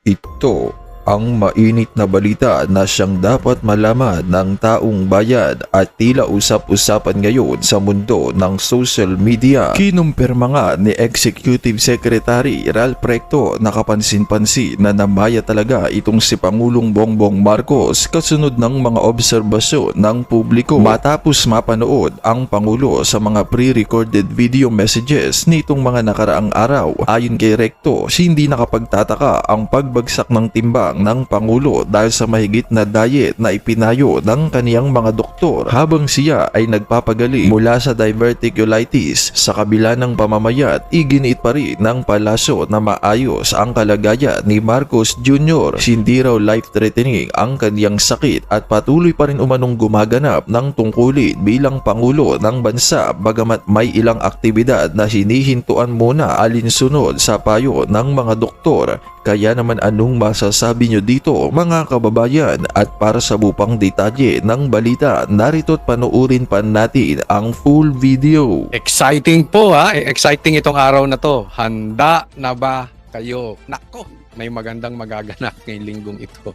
Ito ang mainit na balita na siyang dapat malaman ng taong bayan at tila usap-usapan ngayon sa mundo ng social media. Kinumpirma nga ni Executive Secretary Ralph Recto na kapansin-pansin na namaya talaga itong si Pangulong Bongbong Marcos kasunod ng mga obserbasyon ng publiko matapos mapanood ang Pangulo sa mga pre-recorded video messages nitong mga nakaraang araw. Ayon kay Recto, hindi nakapagtataka ang pagbagsak ng timbang ng Pangulo dahil sa mahigit na diet na ipinayo ng kaniyang mga doktor habang siya ay nagpapagaling mula sa diverticulitis. Sa kabila ng pamamayat, iginiit pa rin ng palasyo na maayos ang kalagayan ni Marcos Jr. Hindi raw life-threatening ang kaniyang sakit at patuloy pa rin umanong gumaganap ng tungkulin bilang Pangulo ng bansa bagamat may ilang aktibidad na hinihintuan muna alinsunod sa payo ng mga doktor. Kaya naman anong masasabi nyo dito mga kababayan? At para sa bupang detalye ng balita, narito't panoorin pa natin ang full video. Exciting po ha, exciting itong araw na to. Handa na ba kayo? Nako, may magandang magaganap ngayong linggong ito.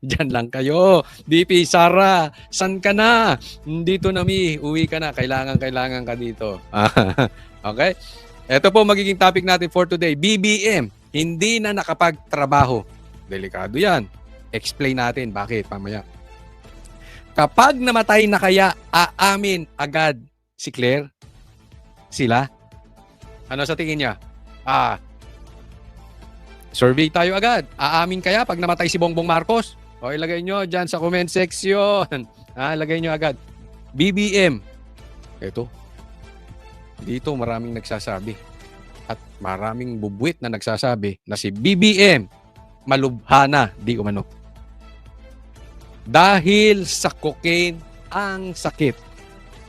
Diyan lang kayo. DP Sara, san ka na? Dito na uwi ka na. Kailangan ka dito. Okay? Ito po magiging topic natin for today. BBM, hindi na nakapagtrabaho. Delikado yan. Explain natin bakit mamaya. Kapag namatay na kaya, aamin agad si Claire? Sila? Ano sa tingin niya? Survey tayo agad. Aamin kaya pag namatay si Bongbong Marcos? O ilagay nyo dyan sa comment section. Ilagay nyo agad. BBM. Ito. Dito maraming nagsasabi. At maraming bubwit na nagsasabi na si BBM malubhana di umano. Dahil sa cocaine ang sakit.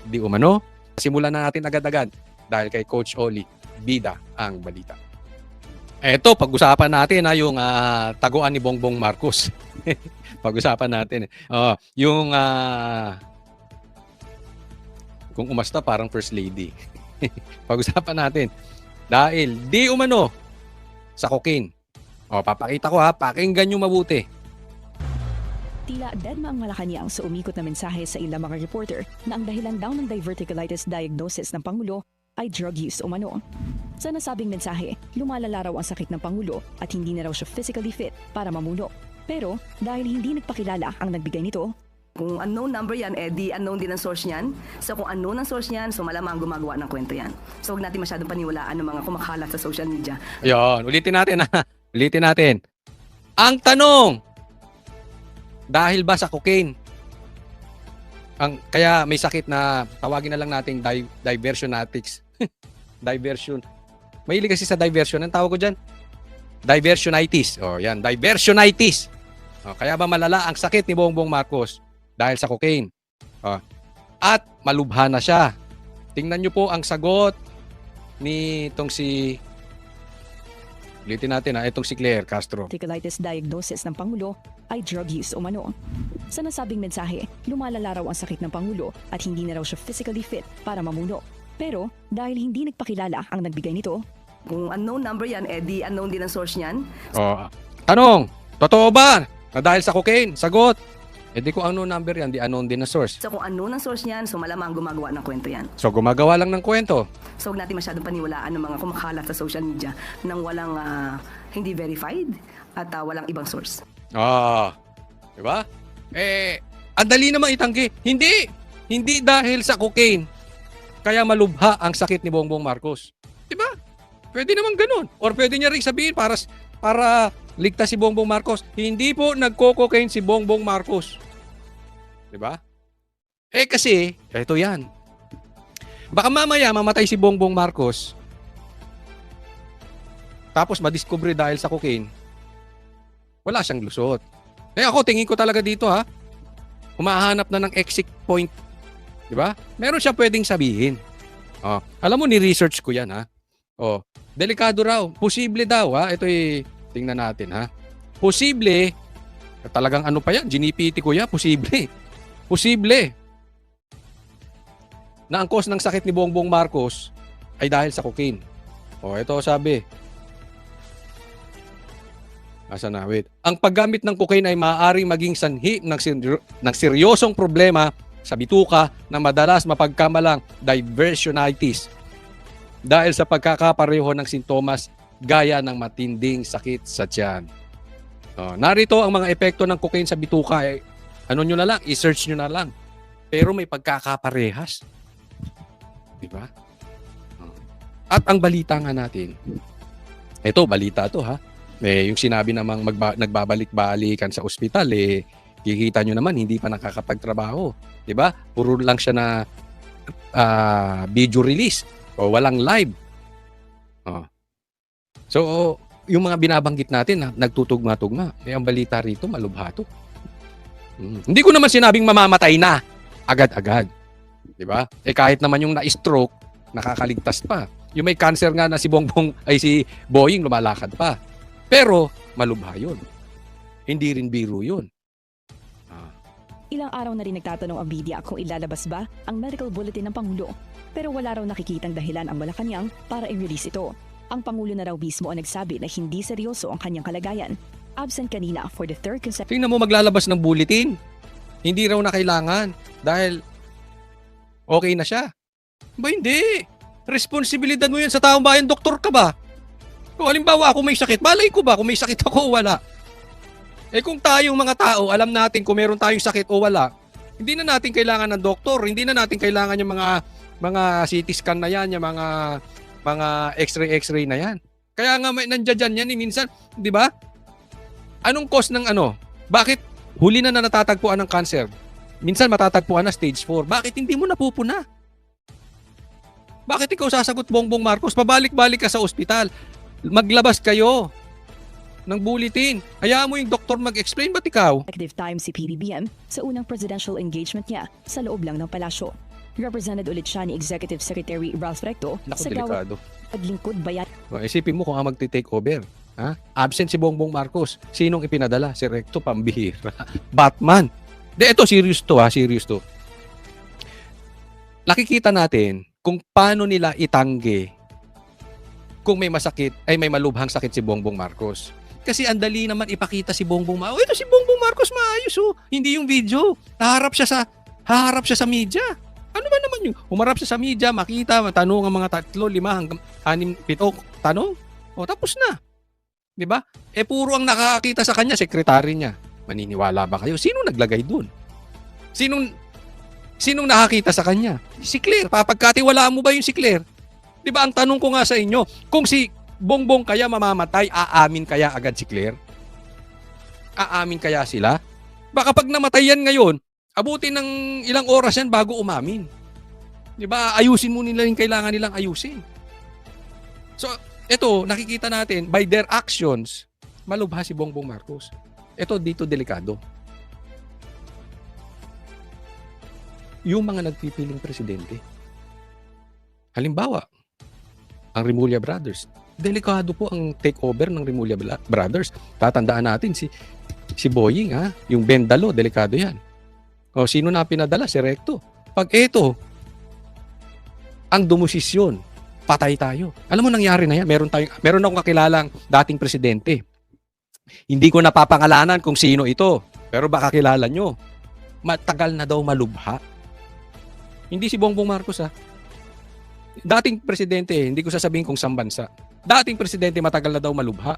Di umano. Simulan na natin agad-agad dahil kay Coach Oli, bida ang balita. Eto, pag-usapan natin yung taguan ni Bongbong Marcos. Pag-usapan natin. Yung kung umasta parang first lady. Pag-usapan natin. Dahil di umano sa cocaine. Papakita ko pakinggan nyo mabuti. Tila deadma ang Malacanang sa umikot na mensahe sa ilang mga reporter na ang dahilan daw ng diverticulitis diagnosis ng Pangulo ay drug use umano. Sa nasabing mensahe, lumalala raw ang sakit ng Pangulo at hindi na raw siya physically fit para mamuno. Pero dahil hindi nagpakilala ang nagbigay nito, kung unknown number yan, di unknown din ang source niyan. So kung unknown ang source niyan, so malamang gumagawa ng kwento yan. So huwag natin masyadong paniwalaan ng mga kumakalat sa social media. Ayun, ulitin natin Ulitin natin. Ang tanong, dahil ba sa cocaine? Kaya may sakit na tawagin na lang nating diversionatics. Diversion. Mahilig kasi sa diversion. Ang tawag ko dyan? Diversionitis. Yan. Diversionitis. Kaya ba malala ang sakit ni Bongbong Marcos? Dahil sa cocaine. At malubha na siya. Tingnan nyo po ang sagot ni itong si... Ulitin natin itong si Claire Castro. diverticulitis diagnosis ng Pangulo ay drug use umano. Sa nasabing mensahe, lumalala raw ang sakit ng Pangulo at hindi na raw siya physically fit para mamuno. Pero dahil hindi nagpakilala ang nagbigay nito, kung unknown number yan, di unknown din ang source niyan. Tanong, totoo ba na dahil sa cocaine? Sagot. Di kung unknown number yan, di unknown din ang source. So kung unknown ang source niyan, so malamang gumagawa ng kwento yan. So gumagawa lang ng kwento. So huwag natin masyadong paniwalaan ng mga kumakalat sa social media nang walang hindi verified at walang ibang source. Diba? Ang dali naman itanggi. Hindi dahil sa cocaine kaya malubha ang sakit ni Bongbong Marcos. Diba? Pwede naman ganun. Or pwede niya rin sabihin para ligtas si Bongbong Marcos. Hindi po nagko-cocaine si Bongbong Marcos. Diba? Kasi, ito yan. Baka mamaya mamatay si Bongbong Marcos tapos madiscover dahil sa cocaine, wala siyang lusot. Ako, tingin ko talaga dito humahanap na ng exit point. Diba? Meron siya pwedeng sabihin. Alam mo, ni-research ko yan delikado raw. Posible daw Ito tingnan natin Posible, talagang ano pa yan, ginipiti ko yan, Posible na ang cause ng sakit ni Bongbong Marcos ay dahil sa cocaine. Ito sabi. Asa na, wait. Ang paggamit ng cocaine ay maaaring maging sanhi ng seryosong problema sa bituka na madalas mapagkamalang divertionitis dahil sa pagkakapareho ng sintomas gaya ng matinding sakit sa tiyan. Narito ang mga epekto ng cocaine sa bituka. Ano nyo na lang, i-search nyo na lang. Pero may pagkakaparehas. Diba? At ang balita nga natin, ito, balita to ha. Yung sinabi namang nagbabalik-balikan sa ospital, kikita nyo naman, hindi pa nakakapagtrabaho. Diba? Puro lang siya na video release o walang live. So, yung mga binabanggit natin, nagtutugma-tugma. Ang balita rito, malubha to. Hindi ko naman sinabing mamamatay na agad-agad. Diba? Kahit naman yung na-stroke, nakakaligtas pa. Yung may cancer nga na si Boying lumalakad pa. Pero, malubha yun. Hindi rin biro yun. Ilang araw na rin nagtatanong ang media kung ilalabas ba ang medical bulletin ng Pangulo. Pero wala raw nakikitang dahilan ang Malacanang para i-release ito. Ang Pangulo na raw mismo ang nagsabi na hindi seryoso ang kanyang kalagayan. Absent kanina for the third consecutive. Tingnan mo maglalabas ng bulletin. Hindi raw na kailangan dahil okay na siya. Ba hindi. Responsibilidad mo yan sa taong bayan, doktor ka ba? Kung halimbawa ako may sakit, malay ko ba kung may sakit ako o wala? Kung tayong mga tao, alam natin kung meron tayong sakit o wala, hindi na natin kailangan ng doktor, hindi na natin kailangan yung mga CT scan na yan, yung mga x-ray na yan. Kaya nga may nandiyan yan minsan, 'di ba? Anong cause ng ano? Bakit huli na natatagpuan ng cancer? Minsan matatagpuan na stage 4. Bakit hindi mo napupuna? Bakit ikaw sasagot Bongbong Marcos? Pabalik-balik ka sa ospital. Maglabas kayo ng bulletin. Hayaan mo yung doktor mag-explain, ba't ikaw? Time si PBBM sa unang presidential engagement niya sa loob lang ng palasyo. Represented ulit siya ni Executive Secretary Ralph Recto Naku, sa delikado. paglingkod bayan. Isipin mo kung ang magti-take over. Ha? Absent si Bongbong Marcos. Sinong ipinadala? Si Recto, pambihira. Batman. Ito, serious to ha, serious to. Nakikita natin kung paano nila itanggi kung may masakit, ay may malubhang sakit si Bongbong Marcos. Kasi ang dali naman ipakita si Bongbong Marcos. Ito si Bongbong Marcos maayos oh. Hindi yung video. Haharap siya sa media. Ano ba naman yung humarap siya sa media, makita, matanong ang mga 3, 5 hanggang 6, 7 tanong. O tapos na. 'Di ba? Puro ang nakakakita sa kanya sekretary niya. Maniniwala ba kayo? Sino naglagay doon? Sinong nakakita sa kanya? Si Claire. Papagkatiwalaan mo ba yung si Claire? 'Di ba ang tanong ko nga sa inyo, kung si Bongbong kaya mamamatay, aamin kaya agad si Claire? Aamin kaya sila? Baka pag namatay yan ngayon, abutin ng ilang oras yan bago umamin. 'Di ba? Ayusin mo nila yung kailangan nilang ayusin. So, ito nakikita natin by their actions, malubha si Bongbong Marcos. Ito dito delikado. Yung mga nagpipiling presidente. Halimbawa, ang Rimulya Brothers. Delikado po ang takeover ng Rimulya Brothers. Tatandaan natin si Boying ha, yung Bendalo, delikado yan. O sino na pinadala? Si Recto. Pag ito, ang dumosisyon, patay tayo. Alam mo nangyari na yan, meron akong kakilalang dating presidente. Hindi ko napapangalanan kung sino ito, pero baka kilala nyo. Matagal na daw malubha. Hindi si Bongbong Marcos ha. Dating presidente, hindi ko sasabihin kung saan bansa. Dating presidente, matagal na daw malubha.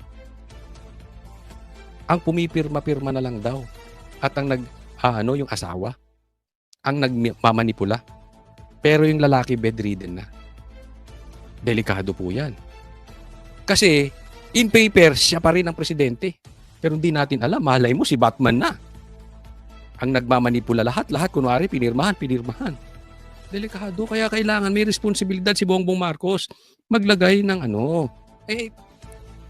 Ang pumipirma-pirma na lang daw. At ang yung asawa, ang nagmamanipula. Pero yung lalaki bedridden na. Delikado po yan. Kasi, in paper, siya pa rin ang presidente. Pero hindi natin alam, malay mo si Batman na. Ang nagmamanipula lahat, kunwari, pinirmahan. Delikado, kaya kailangan may responsibilidad si Bongbong Marcos maglagay ng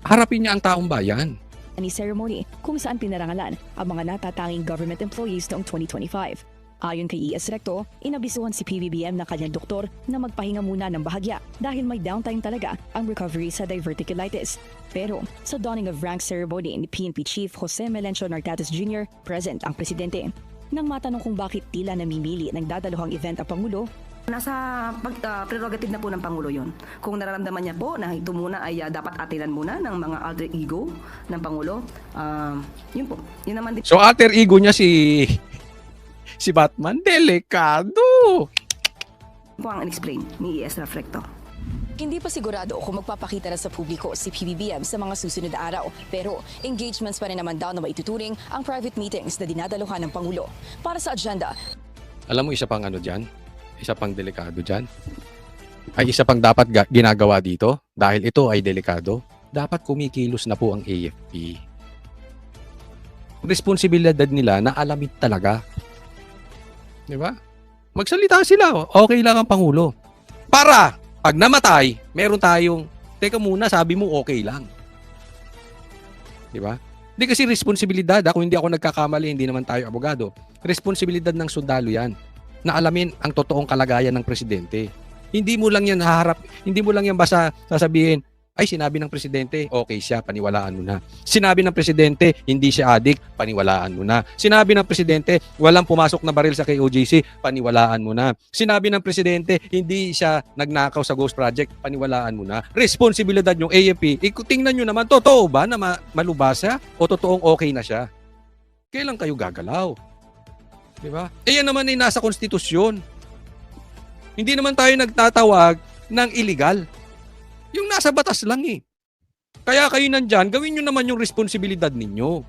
harapin niya ang taong bayan. Ni ceremony kung saan pinarangalan ang mga natatanging government employees noong 2025. Ayon kay E.S. Recto, inabisuhan si PBBM na kanyang doktor na magpahinga muna ng bahagya dahil may downtime talaga ang recovery sa diverticulitis. Pero sa donning of rank ceremony ni PNP Chief Jose Melencio Nartates Jr., present ang presidente. Nang matanong kung bakit tila namimili ng dadaluhang event ang Pangulo, Nasa prerogative na po ng Pangulo yon. Kung nararamdaman niya po na ito muna ay dapat atilan muna ng mga alter ego ng Pangulo, yun po. Yun naman din So alter ego niya si Batman, delikado. po ang in-explain ni ES Reflecto. Hindi pa sigurado kung magpapakita na sa publiko si PBBM sa mga susunod na araw. Pero engagements pa rin naman daw na maituturing ang private meetings na dinadaluhan ng Pangulo. Para sa agenda, Alam mo isa pang ano dyan? Isa pang delikado dyan? Ay isa pang dapat ginagawa dito? Dahil ito ay delikado, dapat kumikilos na po ang AFP. Responsibilidad nila na alamin talaga. Di ba? Magsalita sila. Okay lang ang Pangulo. Para pag namatay, meron tayong, teka muna, sabi mo okay lang. Di ba? Hindi kasi responsibilidad. Kung hindi ako nagkakamali, hindi naman tayo abogado. Responsibilidad ng sundalo yan na alamin ang totoong kalagayan ng presidente. Hindi mo lang yan haharap, hindi mo lang yan basta sasabihin, ay sinabi ng presidente, okay siya, paniwalaan mo na. Sinabi ng presidente, hindi siya adik, paniwalaan mo na. Sinabi ng presidente, walang pumasok na baril sa KOJC, paniwalaan mo na. Sinabi ng presidente, hindi siya nagnakaw sa Ghost Project, paniwalaan mo na. Responsibilidad yung AFP, tingnan nyo naman, totoo ba na malubas siya o totoong okay na siya? Kailan kayo gagalaw? Diba? Yan naman ay nasa konstitusyon. Hindi naman tayo nagtatawag ng illegal. Yung nasa batas lang eh. Kaya kayo nandyan, gawin nyo naman yung responsibilidad ninyo.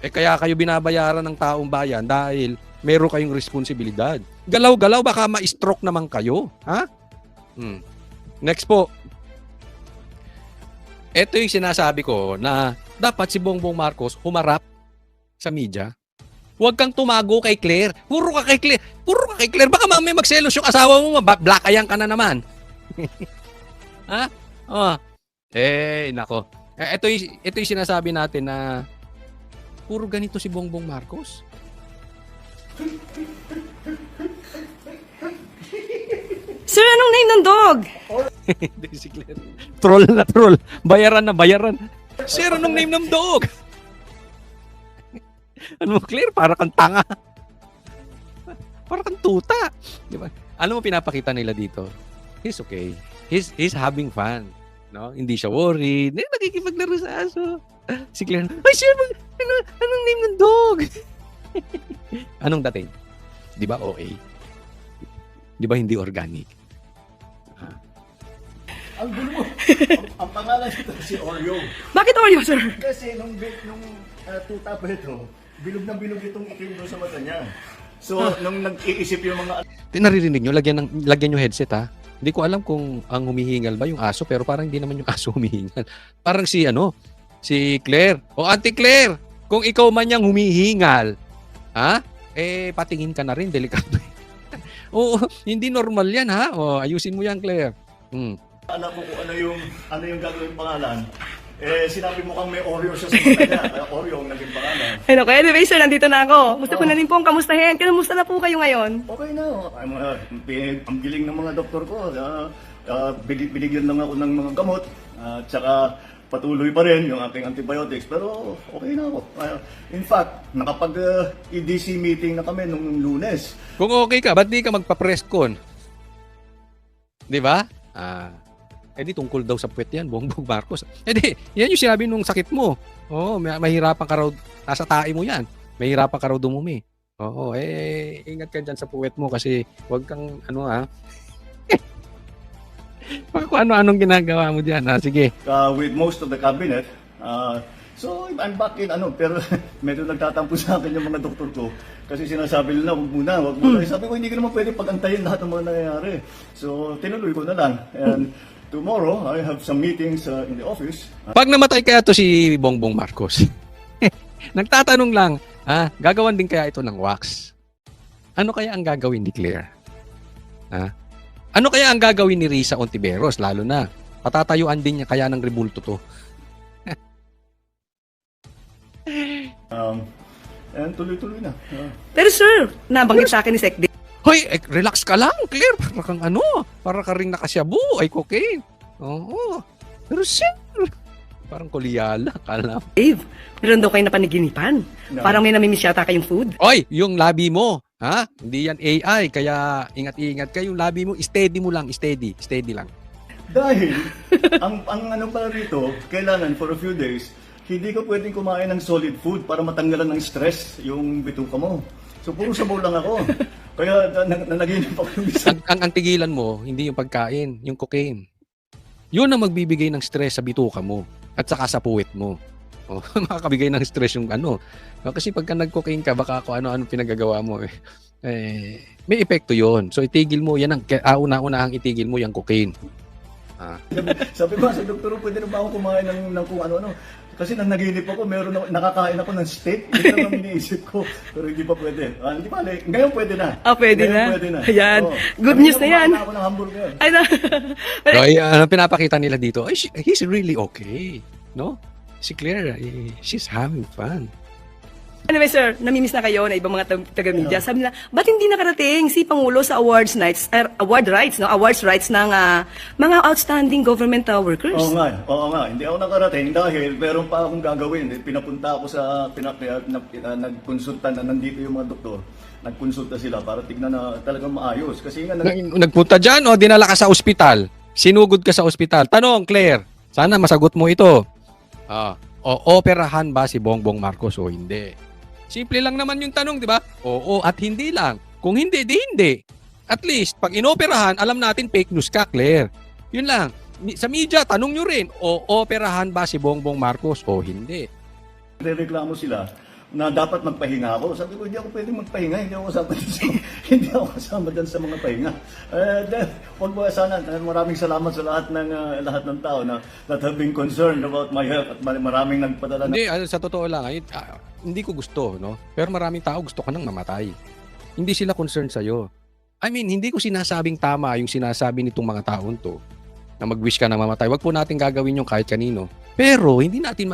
Kaya kayo binabayaran ng taong bayan dahil meron kayong responsibilidad. Galaw-galaw, baka ma-stroke naman kayo. Ha? Next po. Ito yung sinasabi ko na dapat si Bongbong Marcos humarap sa media. Huwag kang tumago kay Claire. Puro ka kay Claire. Baka mamaya magselos yung asawa mo, black ayan ka na naman. Ha? Oh. Nako. Ito yung sinasabi natin na puro ganito si Bongbong Marcos. Sir, anong name ng dog? Hindi si Claire. Troll na troll. Bayaran na bayaran. Sir, anong name ng dog? Ano mo, Claire? Para kang tanga. Para kang tuta. Di ba? Ano mo pinapakita nila dito? He's okay. He's having fun. No? Hindi siya worried. Nakikipaglaro sa aso. Si Claire, ay sir, anong name ng dog? Anong dating? Di ba okay? Di ba hindi organic? Ang gulo mo. Ang pangalan nito si Oreo. Bakit Oreo, sir? Kasi nung tuta pa ito, bilog na bilog itong itim doon sa mata niya. So, nung nag-iisip yung mga... Naririnig nyo, lagyan nyo headset ha. Hindi ko alam kung ang humihingal ba yung aso, pero parang hindi naman yung aso humihingal. Parang si Claire. O Auntie Claire, kung ikaw man yung humihingal, ha? Patingin ka na rin, delikado. Oo, hindi normal yan ha. O, ayusin mo yan, Claire. Alam ko kung ano yung gagawin pangalan. Sinabi mo kang may Oreo siya sa mata niya. Kaya Oreo ang naging pangalan. Anyway, sir, nandito na ako. Gusto ko na rin po ang kamustahin. Kamusta na po kayo ngayon? Okay na. Ang giling ng mga doktor ko. Binigyan lang ako ng mga gamot. Tsaka patuloy pa rin yung aking antibiotics. Pero okay na ako. In fact, nakapag-EDC meeting na kami nung Lunes. Kung okay ka, ba't di ka magpa-press con? Di ba? Di tungkol daw sa puwet yan, Bongbong Marcos. Yan yung sinabi nung sakit mo. Oo, mahirapan ka raw, nasa tae mo yan. Mahirapan ka raw dumumi. Oo, ingat ka dyan sa puwet mo kasi huwag kang, kung ano-anong ginagawa mo dyan. Sige. With most of the cabinet. So, I'm back in, pero medyo nagtatampo sa akin yung mga doktor ko. Kasi sinasabi nila, wag muna. Sabi ko, hindi ko naman pwede pagantayin lahat ng mga nangyayari. So, tinuloy ko na lang. And tomorrow, I have some meetings in the office. Pag namatay kaya to si Bongbong Marcos, nagtatanong lang, gagawan din kaya ito ng wax? Ano kaya ang gagawin ni Claire? Ano kaya ang gagawin ni Risa Ontiveros? Lalo na, patatayuan din niya kaya ng rebulto to. And tuloy-tuloy na. Pero sir, nabanggit sa akin ni Sec. Hoy, relax ka lang, Claire. Para kang para ka rin nakasyabu, ay cocaine. Oo. Pero sir, parang kulyala, kala. Dave, meron daw kayo napaniginipan. No. Parang may namimiss yata kayong food. Oy, yung labi mo, Ha? Hindi yan AI, kaya ingat-ingat kayo. Yung labi mo, steady mo lang, steady lang. Dahil, ang ano pa rito, kailangan for a few days, hindi ka pwedeng kumain ng solid food para matanggalan ng stress yung bituka mo. So, puro sabaw lang ako. Kaya nanaginip ako yung isa. Ang tigilan mo, hindi yung pagkain, yung cocaine. Yun ang magbibigay ng stress sa bituka mo at saka sa puwet mo. Oh, makakabigay ng stress yung ano. Kasi pagka nag-cocaine ka, baka kung ano-ano pinagagawa mo. May epekto yon. So, itigil mo. Yan ang una-unahang itigil mo yung cocaine. Sabi ko sa doktor, pwede na ba ako kumain ng kung ano-ano? Kasi nang naginip ako, nakakain ako ng steak. Yun lang ang iniisip ko. Pero hindi pa pwede. Hindi pa, ngayon pwede na. Pwede Ngayon na. Pwede na. Ayan. Oo. Good news na yan. Kumain ako ng hamburger. Ay, na. So, ano pinapakita nila dito? He's really okay. No? Si Claire, she's having fun. Anyway, sir, namimiss na kayo na ibang mga taga-media. Sabi nila, ba't hindi nakarating si Pangulo sa awards rights ng mga outstanding government workers? Oo nga. Hindi ako nakarating dahil meron pa akong gagawin. Pinapunta ako sa, nagkonsulta na nandito yung mga doktor. Nagkonsulta sila para tignan na talagang maayos. Kasi nga, Nagpunta dyan o dinala ka sa ospital? Sinugod ka sa ospital? Tanong, Claire, sana masagot mo ito. O operahan ba si Bongbong Marcos o hindi? Simple lang naman yung tanong, di ba? Oo at hindi lang. Kung hindi, di hindi. At least, pag inoperahan, alam natin fake news ka, Claire. Yun lang. Sa media, tanong nyo rin, o operahan ba si Bongbong Marcos o hindi? reklamo sila na dapat magpahinga ako. Sabi ko, hindi ako pwedeng magpahinga. Hindi ako kasama dyan sa mga pahinga. Huwag mo sana, maraming salamat sa lahat ng tao that have been concerned about my health at maraming nagpadala na. Hindi, sa totoo lang, hindi ko gusto, no? Pero maraming tao gusto ka nang mamatay. Hindi sila concerned sa'yo. I mean, hindi ko sinasabing tama yung sinasabi nitong mga taon to na mag-wish ka na mamatay. Wag po natin gagawin yung kahit kanino. Pero hindi natin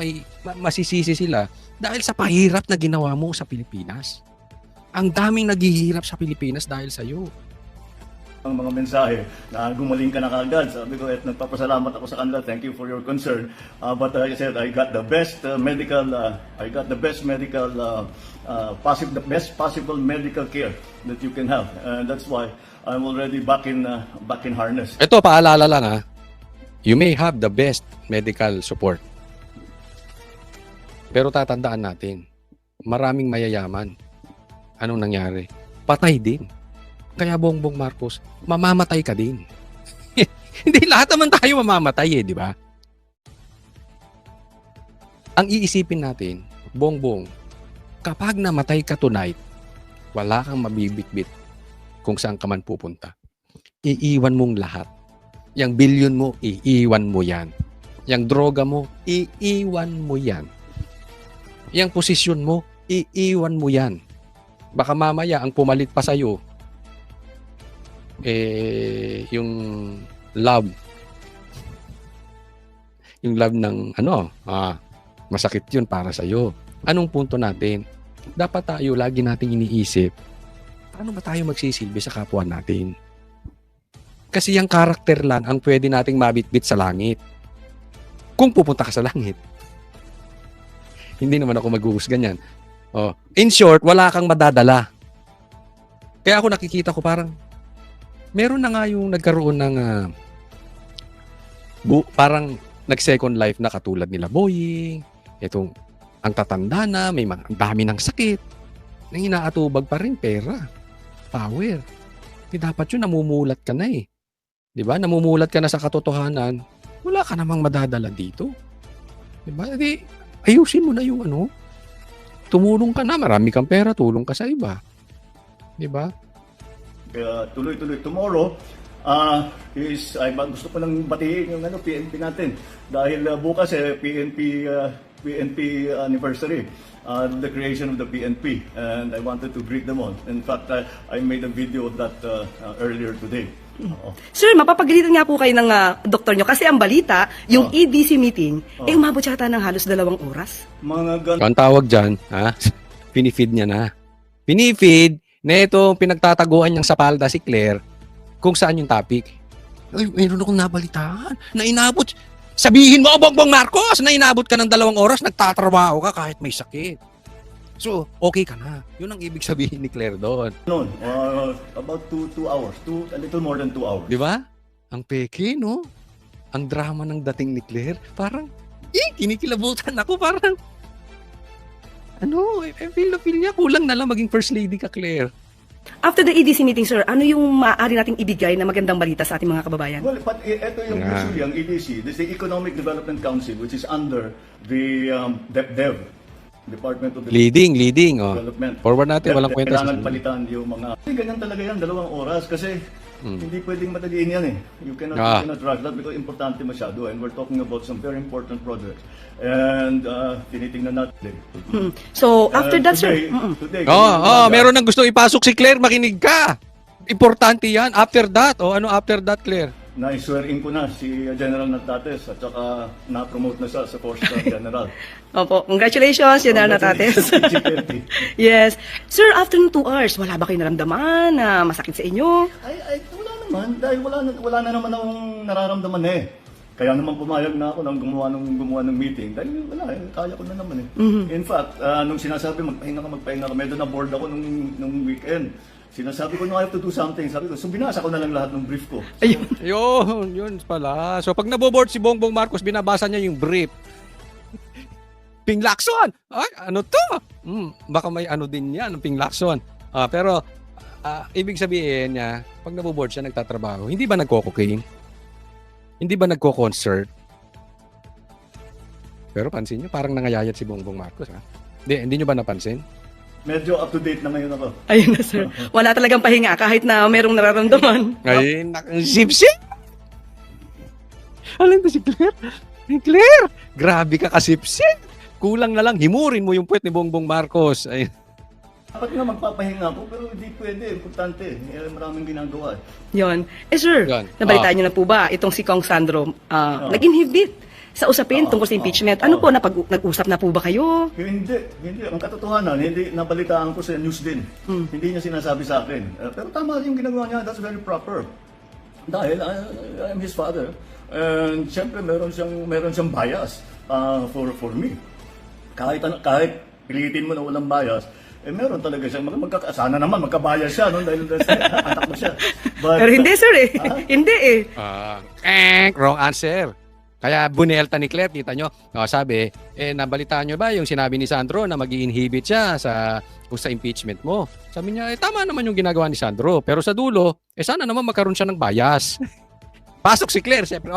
masisisi sila dahil sa pahirap na ginawa mo sa Pilipinas. Ang daming naghihirap sa Pilipinas dahil sa iyo. Ang mga mensahe na gumaling ka na kaagad. Sabi ko, nagpapasalamat ako sa kanila. Thank you for your concern. But like I said, I got the best best possible medical care that you can have. And that's why I'm already back in harness. Ito, paalala lang ha. You may have the best medical support. Pero tatandaan natin, maraming mayayaman. Anong nangyari? Patay din. Kaya Bongbong Marcos, mamamatay ka din. Hindi lahat naman tayo mamamatay di ba? Ang iisipin natin, Bongbong, kapag namatay ka tonight, wala kang mabibitbit kung saan ka man pupunta. Iiwan mong lahat. Yang bilyon mo, iiwan mo yan. Yang droga mo, iiwan mo yan. Yang posisyon mo, iiwan mo yan. Baka mamaya, ang pumalit pa sa'yo, yung love. Yung love ng, masakit yun para sa'yo. Anong punto natin? Dapat tayo, lagi nating iniisip, paano ba tayo magsisilbi sa kapwa natin? Kasi yung karakter lang ang pwede nating mabitbit sa langit. Kung pupunta ka sa langit. Hindi naman ako maghuhusgan yan. In short, wala kang madadala. Kaya ako nakikita ko parang meron na nga yung nagkaroon ng parang nag-second life na katulad nila Boying. Itong ang tatanda na, ang dami ng sakit. Nang inaatubag pa rin pera. Power. Di dapat yun, namumulat ka na eh. Di ba? Namumulat ka na sa katotohanan. Wala ka namang madadala dito. Di ba? Di, ayusin mo na yung tumulong ka na. Marami kang pera, tulong ka sa iba. Di ba? Kaya tuloy-tuloy. Tomorrow, gusto ko nang batiin yung PNP natin. Dahil bukas PNP anniversary, the creation of the PNP. And I wanted to greet them all. In fact, I made a video of that earlier today. Sir, mapapagalitan nga po kayo ng doktor nyo kasi ang balita, yung EDC meeting, umabot yata ng halos 2 oras. Ang tawag dyan, pinifeed niya na. Pinifeed na itong pinagtataguan niyang sa palda si Claire kung saan yung topic. Ay, mayroon akong nabalitaan na inabot. Sabihin mo, Bongbong Marcos, na inabot ka ng 2 oras, nagtatrabaho ka kahit may sakit. So, okay ka na. Yun ang ibig sabihin ni Claire doon. Noon, about 2 hours, a little more than 2 hours. Di ba? Ang peke, no? Ang drama ng dating ni Claire, parang, kinikilabutan ako, parang, I feel niya, kulang na lang maging first lady ka, Claire. After the EDC meeting, sir, ano yung maaari nating ibigay na magandang balita sa ating mga kababayan? Well, but ito yung usually ang EDC, this is the Economic Development Council, which is under the DepDev, Department of Leading, oh. Development. Forward natin, walang kwenta sa Kailangan palitan yung mga... Ganyan talaga yan, 2 oras kasi hindi pwedeng madaliin yan eh. You cannot rush that because importante masyado and we're talking about some very important projects. And tinitingnan natin. So, after that, sir, Today, Meron nang gusto ipasok si Claire, makinig ka. Importante yan. After that, ano after that, Claire? na-swearing ko na si General Natates at saka na-promote na siya sa 4-star General. Opo, congratulations, General Natates. Yes. Sir, after ng 2 hours, wala ba kayo naramdaman na masakit sa inyo? Ay, wala naman. Dahil wala na naman akong nararamdaman eh. Kaya naman pumayag na ako nang gumawa ng meeting. Dahil wala kaya ko na naman eh. In fact, nung sinasabi magpahinga ka, medyo na-bored ako nung weekend. Sinasabi ko, no, I have to do something. Sabi ko, so binasa ko na lang lahat ng brief ko. Yun pala. So pag naboboard si Bongbong Marcos, binabasa niya yung brief. Ping Lacson! Ay, ano to? Baka may ano din yan, Ping Lacson. Pero, ibig sabihin niya, pag naboboard siya, nagtatrabaho, hindi ba nagko-cocaine? Hindi ba nagko-concert? Pero pansin niyo, parang nangayayat si Bongbong Marcos. Hindi niyo ba napansin? Medyo up-to-date na ngayon ako. Ayun na, sir. Wala talagang pahinga kahit na merong nararamdaman. Ay, sip-sip! Alam to si Claire? Claire! Grabe ka kasip-sip! Kulang na lang, himurin mo yung puwet ni Bongbong Marcos. Ay. Dapat nga magpapahinga ako, pero hindi pwede. Importante. Maraming ginagawa. Yon. Sir, Yan. nabalitaan niyo na po ba itong si Kong Sandro nag-inhibit sa usapin tungkol sa impeachment? Ano po, nag-usap na po ba kayo? Hindi. Ang katotohanan, hindi nabalitaan ko sa news din. Hindi niya sinasabi sa akin. Pero tama yung ginagawa niya. That's very proper. Dahil I'm his father. And siyempre meron siyang bias for me. Kahit pilitin mo na walang bias, meron talaga siya. Sana naman magkabayas siya, no? Dahil anak mo siya. But, Pero hindi, sir eh. Hindi eh. Wrong answer. Kaya bunelta ni Claire, kita nyo, sabi, nabalitaan nyo ba yung sinabi ni Sandro na mag-i-inhibit siya sa impeachment mo? Sabi niya, tama naman yung ginagawa ni Sandro. Pero sa dulo, sana naman magkaroon siya ng bias. Pasok si Claire, siyempre,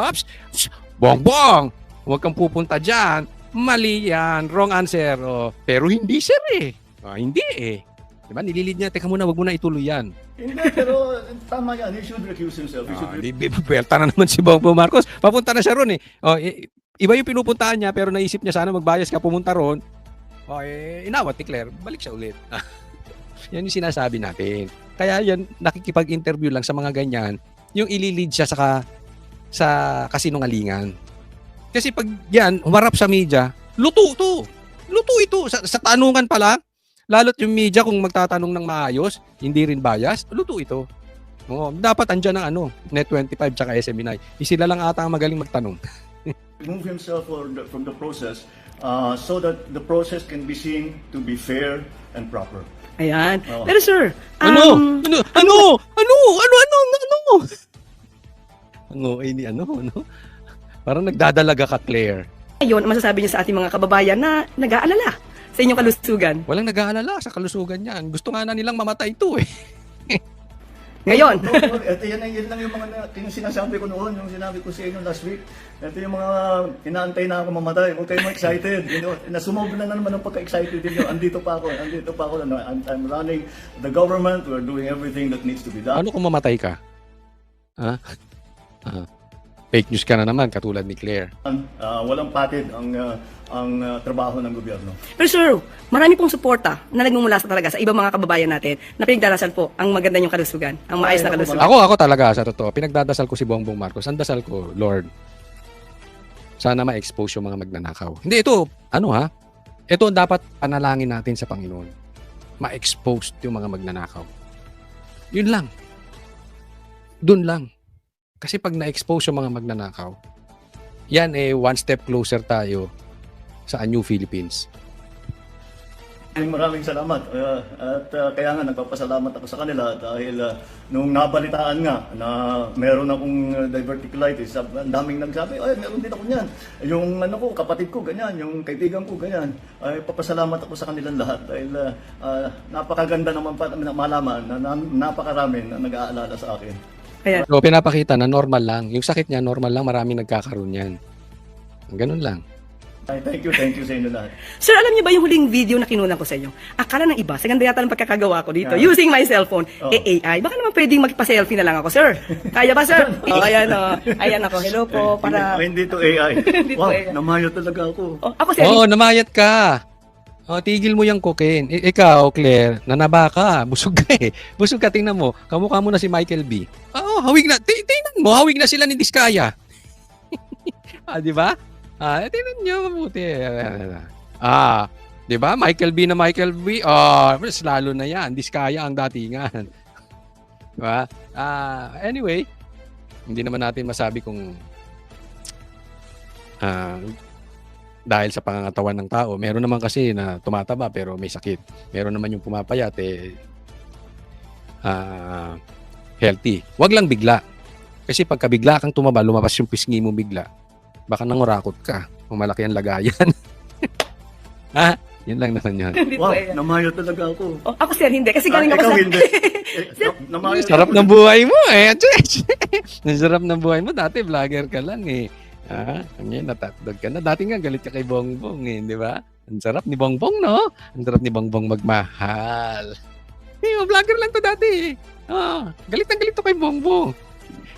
Bongbong, huwag kang pupunta dyan. Mali yan, wrong answer. Pero hindi, sir eh. Hindi eh. Diba, nililid niya, teka muna, wag mo na ituloy yan. Hindi, pero tama yan. He should recuse himself. Belta na naman si Bongbong Marcos. Papunta na siya ron eh. Iba yung pinupuntahan niya, pero naisip niya sana magbayas ka pumunta ron. Inawat ni Claire, balik siya ulit. Yan yung sinasabi natin. Kaya yan, nakikipag-interview lang sa mga ganyan, yung ililid siya sa kasinungalingan. Kasi pag yan, humarap sa media, luto ito. Sa tanungan pa lang, lalo't yung media kung magtatanong ng maayos, hindi rin bias, luto ito. Dapat andyan ang Net25 tsaka SMNI. Sila lang ata ang magaling magtanong. Remove himself from the process so that the process can be seen to be fair and proper. Ayan. Pero sir, Ano? Parang nagdadalaga ka, Claire. Ayun, masasabi niyo sa ating mga kababayan na nag-aalala sa inyong kalusugan. Walang nag-aalala sa kalusugan niyan. Gusto nga na nilang mamatay ito eh. Ngayon. Ito yan lang yung mga sinasabi ko noon, yung sinabi ko sa inyo last week. Ito yung mga inaantay na ako mamatay. Huwag kayong excited. Nasumobra na naman ang pagka-excited ninyo. Andito pa ako. I'm running the government. We're doing everything that needs to be done. Ano kung mamatay ka? Fake news ka na naman, katulad ni Claire. Walang patid ang trabaho ng gobyerno. Pero sir, marami pong suporta na nagmumula talaga sa ibang mga kababayan natin na pinagdarasan po ang maganda niyong kalusugan, ang maayos na kalusugan. Ako talaga, sa totoo, pinagdadasal ko si Bongbong Marcos. Ang dasal ko, Lord, sana ma-expose yung mga magnanakaw. Hindi, ito ang dapat panalangin natin sa Panginoon. Ma-expose yung mga magnanakaw. Yun lang. Doon lang. Kasi pag na-expose yung mga magnanakaw, yan one step closer tayo sa A New Philippines. Maraming salamat. Kaya nga nagpapasalamat ako sa kanila dahil nung nabalitaan nga na meron akong diverticulitis, ang daming nagsabi, ay meron din ako niyan. Yung ano ko, kapatid ko ganyan, yung kaibigan ko ganyan. Ay papasalamat ako sa kanilang lahat dahil napakaganda naman malaman na napakarami na nag-aalala sa akin. Kaya, So, pinapakita na normal lang. Yung sakit niya, normal lang. Maraming nagkakaroon yan. Ganun lang. Ay, thank you sa inyo lahat. sir, alam niyo ba yung huling video na kinunan ko sa inyo? Akala ng iba, sa ganda yata ng pagkakagawa ko dito, using my cellphone, Oh. AI. Baka naman pwedeng magpa-selfie na lang ako, sir. Kaya ba, sir? Ayan, ayan ako. Hello po, para... Hindi to AI. Hindi to Wow, AI. namayo talaga ako. Oh, ako, sir. Oo, namayat ka. Tigil mo yung cocaine. Ikaw, Claire, nanaba ka. Busog ka eh. Busog ka, tingnan mo. Kamukha mo na si Michael B. Oo, hawig na. Tingnan mo, hawig na sila ni Diskaya. Di ba? Tingnan nyo mabuti. Di ba? Michael B na Michael B. Mas lalo na yan. Diskaya ang datingan. Di ba? Anyway, hindi naman natin masabi kung dahil sa pangangatawan ng tao. Meron naman kasi na tumataba pero may sakit. Meron naman yung pumapayat healthy. Wag lang bigla. Kasi pagka bigla kang tumaba, lumabas yung pisngi mo bigla, baka nangurakot ka. Malaki ang lagayan. Yun lang naman yun. Hindi po Wow, AI. namayo talaga ako. Oh, ako, sir, hindi. Kasi galing ako Ikaw sa... hindi. Namayo Sarap ng buhay mo eh. Ang sarap ng buhay mo. Dati vlogger ka lang eh. Ngayon natatag ka na. Dati nga galit ka kay Bongbong eh. Di ba? Ang sarap ni Bongbong, no? Ang sarap ni Bongbong magmahal. Vlogger lang to dati eh. Galit na galit to kay Bongbong.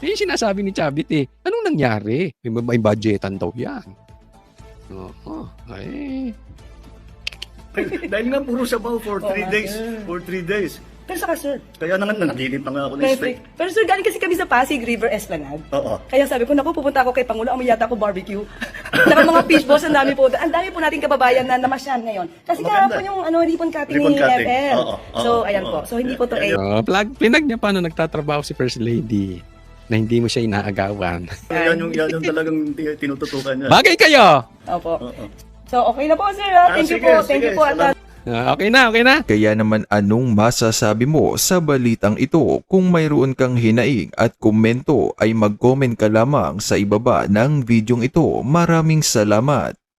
Yung sinasabi ni Chavit eh. Anong nangyari? May budgetan daw yan. Dahil nga puro sabaw for 3 days. For 3 days. Pero saka, sir, Kaya na nga nandilip pa nga ako ng steak. pero sir, galing kasi kami sa Pasig River Esplanade. Oo. Kaya sabi ko, naku, pupunta ako kay Pangulo, amoy yata ako barbecue. Saka mga fish balls, ang dami po nating kababayan na namasyan ngayon. Kasi Maganda. kahapon yung ribbon cutting Ribbon ni cutting. FM. Oo, So, oo, ayan oo. po. So, hindi po to AI. Pinag niya paano nagtatrabaho si First Lady na hindi mo siya inaagawan. Yan yung talagang tinututukan niya. Bagay kayo! Opo. Oo. So, okay na po, sir. Thank you sige, po. Thank sige. you po. At Okay na. Kaya naman anong masasabi mo sa balitang ito? Kung mayroon kang hinaing at komento ay mag-comment ka lamang sa ibaba ng videong ito. Maraming salamat.